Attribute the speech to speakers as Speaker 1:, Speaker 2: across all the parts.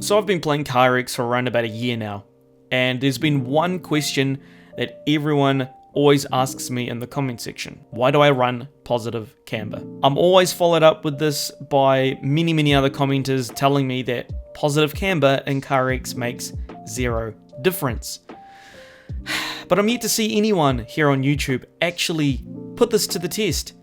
Speaker 1: So I've been playing carX for around about a year now, and there's been one question that everyone always asks me in the comment section. Why do I run positive camber? I'm always followed up with this by many other commenters telling me that positive camber in carX makes zero difference. But I'm yet to see anyone here on YouTube actually put this to the test.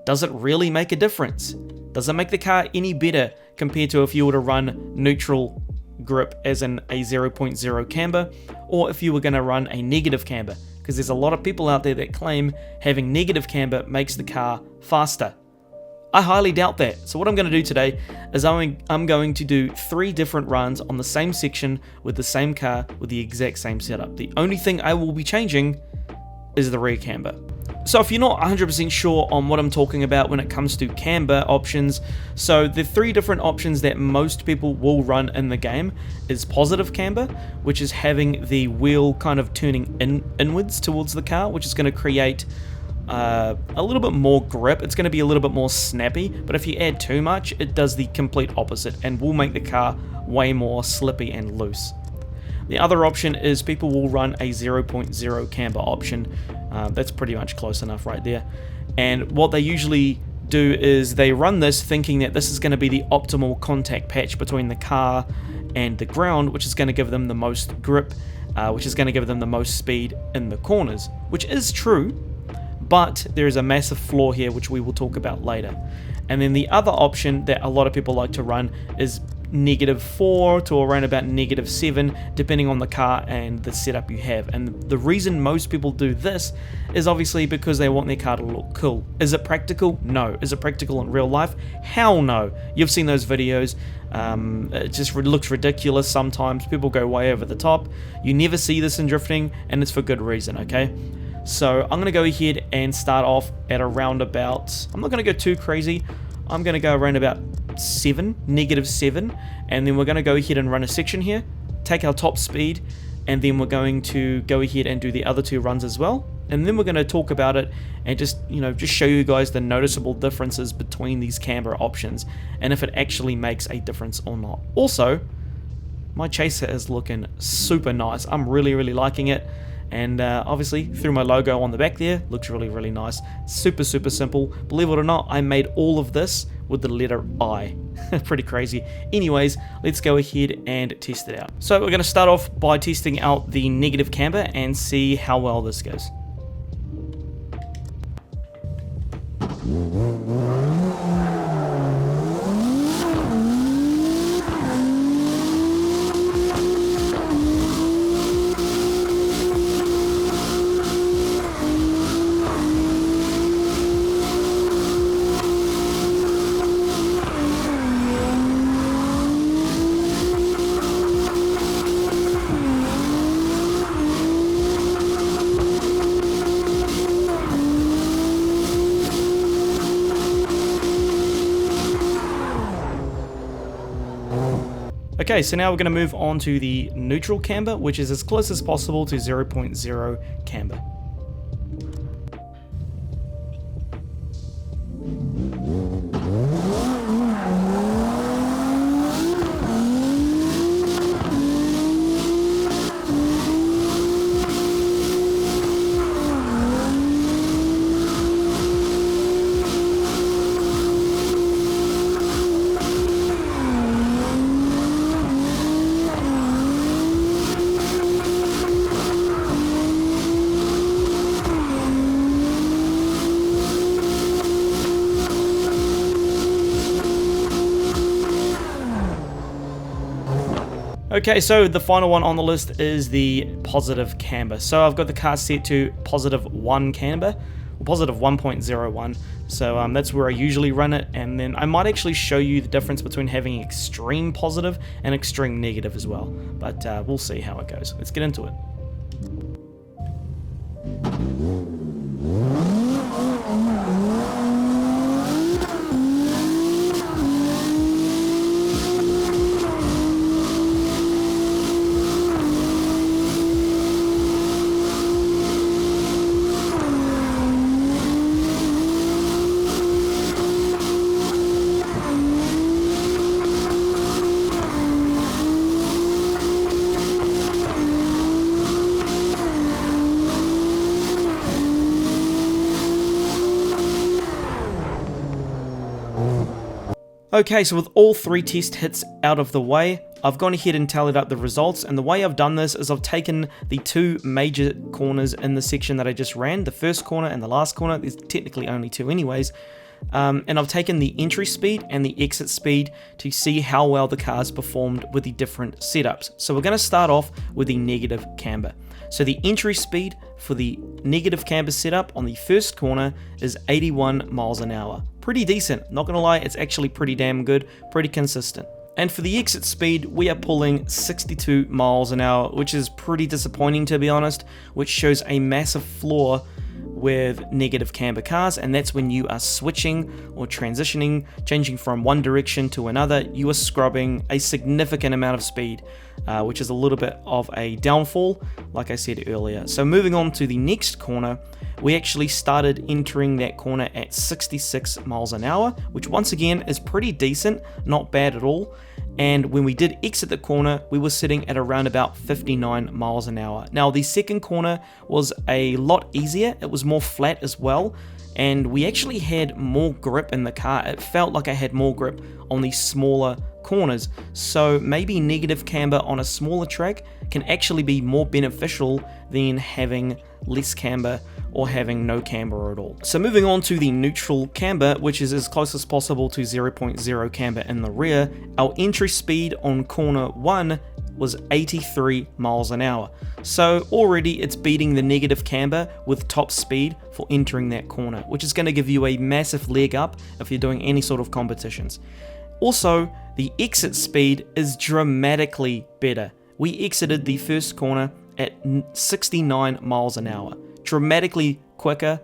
Speaker 1: Does it really make a difference? Does it make the car any better compared to if you were to run neutral grip as in a 0.0 camber, or if you were going to run a negative camber? Because there's a lot of people out there that claim having negative camber makes the car faster. I highly doubt that. So what I'm going to do today is I'm going to do 3 different runs on the same section with the same car with the exact same setup. The only thing I will be changing is the rear camber. So if you're not 100% sure on what I'm talking about when it comes to camber options, so the 3 different options that most people will run in the game is positive camber, which is having the wheel kind of turning inwards towards the car, which is going to create a little bit more grip. It's going to be a little bit more snappy, but if you add too much, it does the complete opposite and will make the car way more slippy and loose. The other option is people will run a 0.0 camber option. That's pretty much close enough right there. And what they usually do is they run this thinking that this is going to be the optimal contact patch between the car and the ground, which is going to give them the most grip, which is going to give them the most speed in the corners, which is true, but there is a massive flaw here which we will talk about later. And then the other option that a lot of people like to run is -4 to around about -7, depending on the car and the setup you have. And the reason most people do this is obviously because they want their car to look cool. Is it practical? No. Is it practical in real life? Hell no. You've seen those videos. It just looks ridiculous sometimes. People go way over the top. You never see this in drifting, and it's for good reason, okay? So I'm going to go ahead and start off at around about, I'm not going to go too crazy, I'm going to go around about -7, and then we're going to go ahead and run a section here, take our top speed, and then we're going to go ahead and do the other 2 runs as well, and then we're going to talk about it and just show you guys the noticeable differences between these camber options and if it actually makes a difference or not. Also, my chaser is looking super nice. I'm really liking it. And obviously through my logo on the back there, looks really nice. Super simple. Believe it or not, I made all of this with the letter I. Pretty crazy. Anyways, let's go ahead and test it out. So we're going to start off by testing out the negative camber and see how well this goes. Okay, so now we're going to move on to the neutral camber, which is as close as possible to 0.0 camber. Okay, so the final one on the list is the positive camber. So I've got the car set to +1 camber, or +1.01. So that's where I usually run it, and then I might actually show you the difference between having extreme positive and extreme negative as well. But we'll see how it goes. Let's get into it. Okay, so with all 3 test hits out of the way, I've gone ahead and tallied up the results, and the way I've done this is I've taken the 2 major corners in the section that I just ran, the first corner and the last corner. There's technically only 2 anyways, and I've taken the entry speed and the exit speed to see how well the cars performed with the different setups. So we're going to start off with the negative camber. So the entry speed for the negative camber setup on the first corner is 81 miles an hour. Pretty decent, not gonna lie, it's actually pretty damn good, pretty consistent. And for the exit speed, we are pulling 62 miles an hour, which is pretty disappointing to be honest, which shows a massive flaw with negative camber cars, and that's when you are switching or transitioning, changing from one direction to another, you are scrubbing a significant amount of speed, which is a little bit of a downfall, like I said earlier. So moving on to the next corner, we actually started entering that corner at 66 miles an hour, which once again is pretty decent, not bad at all. And when we did exit the corner, we were sitting at around about 59 miles an hour. Now the second corner was a lot easier, it was more flat as well, and we actually had more grip in the car. It felt like I had more grip on these smaller corners, so maybe negative camber on a smaller track can actually be more beneficial than having less camber or having no camber at all. So moving on to the neutral camber, which is as close as possible to 0.0 camber in the rear, our entry speed on corner 1 was 83 miles an hour. So already it's beating the negative camber with top speed for entering that corner, which is going to give you a massive leg up if you're doing any sort of competitions. Also, the exit speed is dramatically better. We exited the first corner at 69 miles an hour. Dramatically quicker,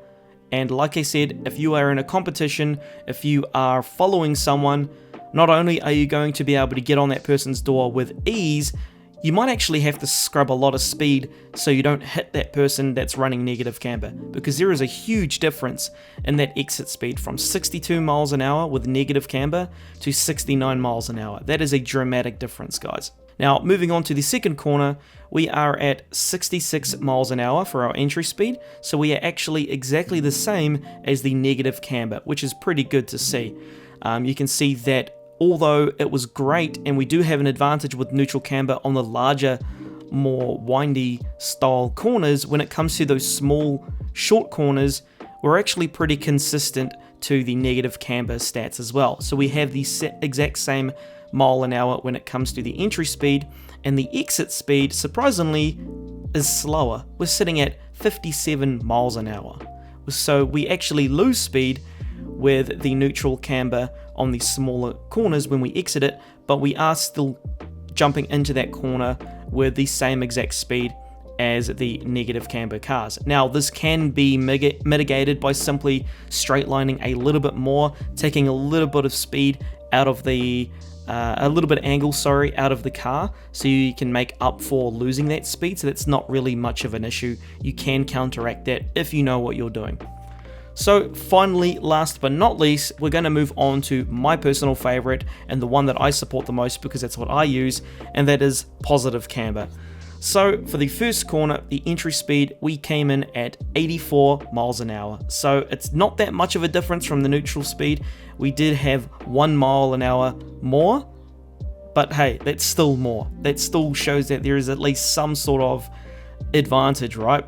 Speaker 1: and like I said, if you are in a competition, if you are following someone, not only are you going to be able to get on that person's door with ease, you might actually have to scrub a lot of speed so you don't hit that person that's running negative camber, because there is a huge difference in that exit speed from 62 miles an hour with negative camber to 69 miles an hour. That is a dramatic difference, guys. Now, moving on to the second corner, we are at 66 miles an hour for our entry speed, so we are actually exactly the same as the negative camber, which is pretty good to see. You can see that although it was great, and we do have an advantage with neutral camber on the larger, more windy style corners, when it comes to those small, short corners, we're actually pretty consistent to the negative camber stats as well. So we have the exact same mile an hour when it comes to the entry speed, and the exit speed, surprisingly, is slower. We're sitting at 57 miles an hour. So we actually lose speed with the neutral camber on the smaller corners when we exit it, but we are still jumping into that corner with the same exact speed as the negative camber cars. Now, this can be mitigated by simply straight lining a little bit more, taking a little bit of speed out of the a little bit of angle, out of the car, so you can make up for losing that speed. So that's not really much of an issue. You can counteract that if you know what you're doing. So finally, last but not least, we're going to move on to my personal favorite and the one that I support the most because that's what I use, and that is positive camber. So for the first corner, the entry speed, we came in at 84 miles an hour. So it's not that much of a difference from the neutral speed. We did have 1 mile an hour more, but hey, that's still more. That still shows that there is at least some sort of advantage, right?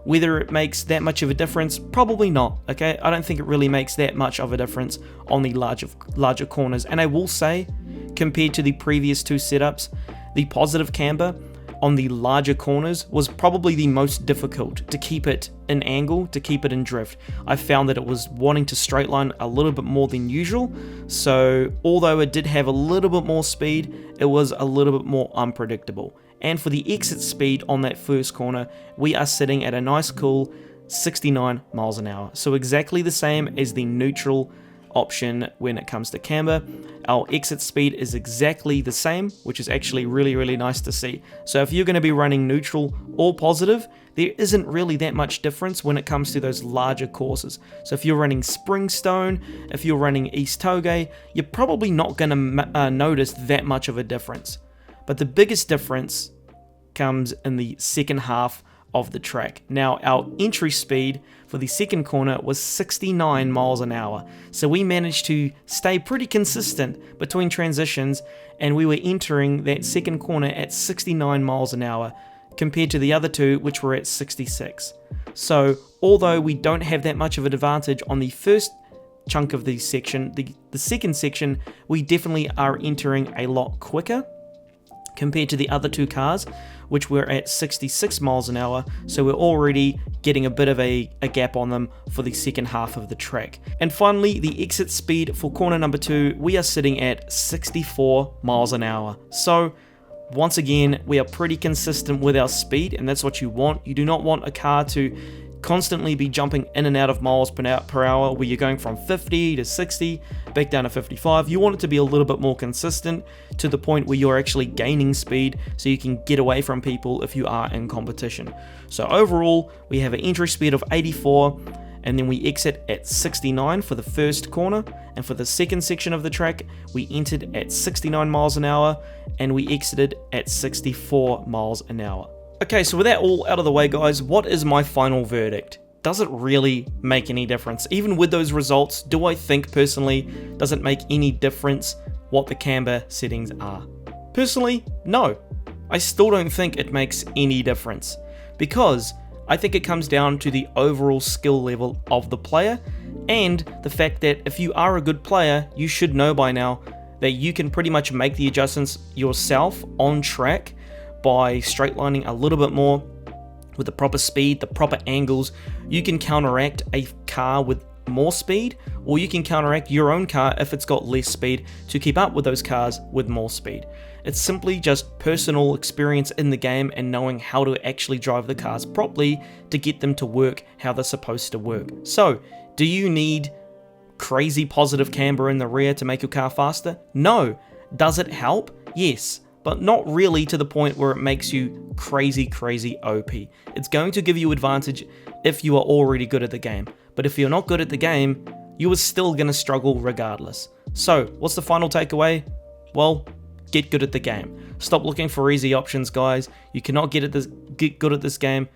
Speaker 1: Whether it makes that much of a difference, probably not, okay? I don't think it really makes that much of a difference on the larger corners. And I will say, compared to the previous 2 setups, the positive camber on the larger corners was probably the most difficult to keep it in angle, to keep it in drift. I found that it was wanting to straight line a little bit more than usual, so although it did have a little bit more speed, it was a little bit more unpredictable. And for the exit speed on that first corner, we are sitting at a nice cool 69 miles an hour. So exactly the same as the neutral option when it comes to camber. Our exit speed is exactly the same, which is actually really, really nice to see. So if you're going to be running neutral or positive, there isn't really that much difference when it comes to those larger courses. So if you're running Springstone, if you're running East Togay, you're probably not going to notice that much of a difference. But the biggest difference comes in the second half of the track. Now, our entry speed for the second corner was 69 miles an hour, so we managed to stay pretty consistent between transitions, and we were entering that second corner at 69 miles an hour compared to the other two, which were at 66. So although we don't have that much of an advantage on the first chunk of the section, the second section, we definitely are entering a lot quicker compared to the other two cars, which were at 66 miles an hour, so we're already getting a bit of a gap on them for the second half of the track. And finally, the exit speed for corner number 2, we are sitting at 64 miles an hour. So once again, we are pretty consistent with our speed, and that's what you want. You do not want a car to constantly be jumping in and out of miles per hour where you're going from 50 to 60 back down to 55. You want it to be a little bit more consistent to the point where you're actually gaining speed so you can get away from people if you are in competition. So overall, we have an entry speed of 84, and then we exit at 69 for the first corner, and for the second section of the track we entered at 69 miles an hour and we exited at 64 miles an hour. Okay, so with that all out of the way, guys, what is my final verdict? Does it really make any difference? Even with those results, do I think personally, does it make any difference what the camber settings are? Personally, no. I still don't think it makes any difference, because I think it comes down to the overall skill level of the player, and the fact that if you are a good player, you should know by now that you can pretty much make the adjustments yourself on track by straightlining a little bit more with the proper speed, the proper angles. You can counteract a car with more speed, or you can counteract your own car if it's got less speed to keep up with those cars with more speed. It's simply just personal experience in the game and knowing how to actually drive the cars properly to get them to work how they're supposed to work. So, do you need crazy positive camber in the rear to make your car faster? No. Does it help? Yes. But not really to the point where it makes you crazy OP. It's going to give you advantage if you are already good at the game. But if you're not good at the game, you are still going to struggle regardless. So, what's the final takeaway? Well, get good at the game. Stop looking for easy options, guys. You cannot get good at this game.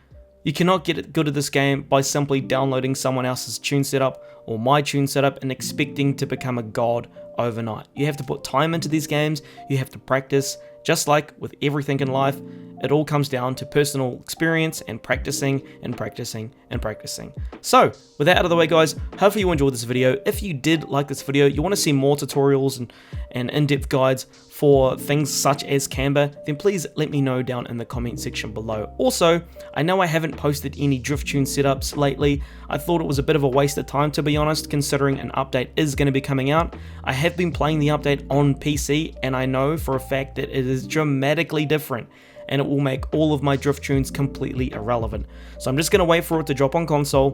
Speaker 1: You cannot get good at this game by simply downloading someone else's tune setup or my tune setup and expecting to become a god overnight. You have to put time into these games. You have to practice. Just like with everything in life, it all comes down to personal experience and practicing and practicing and practicing. So, with that out of the way, guys, hopefully you enjoyed this video. If you did like this video, you want to see more tutorials and in-depth guides for things such as camber, then please let me know down in the comment section below. Also, I know I haven't posted any drift tune setups lately. I thought it was a bit of a waste of time, to be honest, considering an update is going to be coming out. I have been playing the update on PC, and I know for a fact that it is dramatically different, and it will make all of my drift tunes completely irrelevant. So I'm just going to wait for it to drop on console,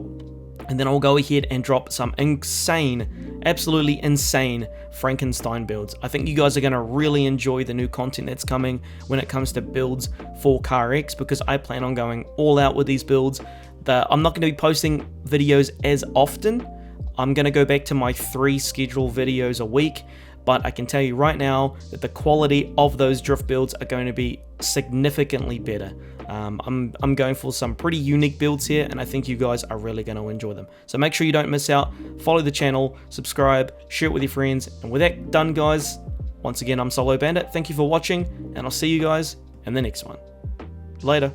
Speaker 1: and then I'll go ahead and drop some insane, absolutely insane Frankenstein builds. I think you guys are going to really enjoy the new content that's coming when it comes to builds for carX, because I plan on going all out with these builds. I'm not going to be posting videos as often. I'm going to go back to my 3 scheduled videos a week, but I can tell you right now that the quality of those drift builds are going to be significantly better. I'm going for some pretty unique builds here, and I think you guys are really going to enjoy them. So make sure you don't miss out. Follow the channel, subscribe, share it with your friends, and with that done, guys, once again, I'm Solo Bandit. Thank you for watching, and I'll see you guys in the next one. Later.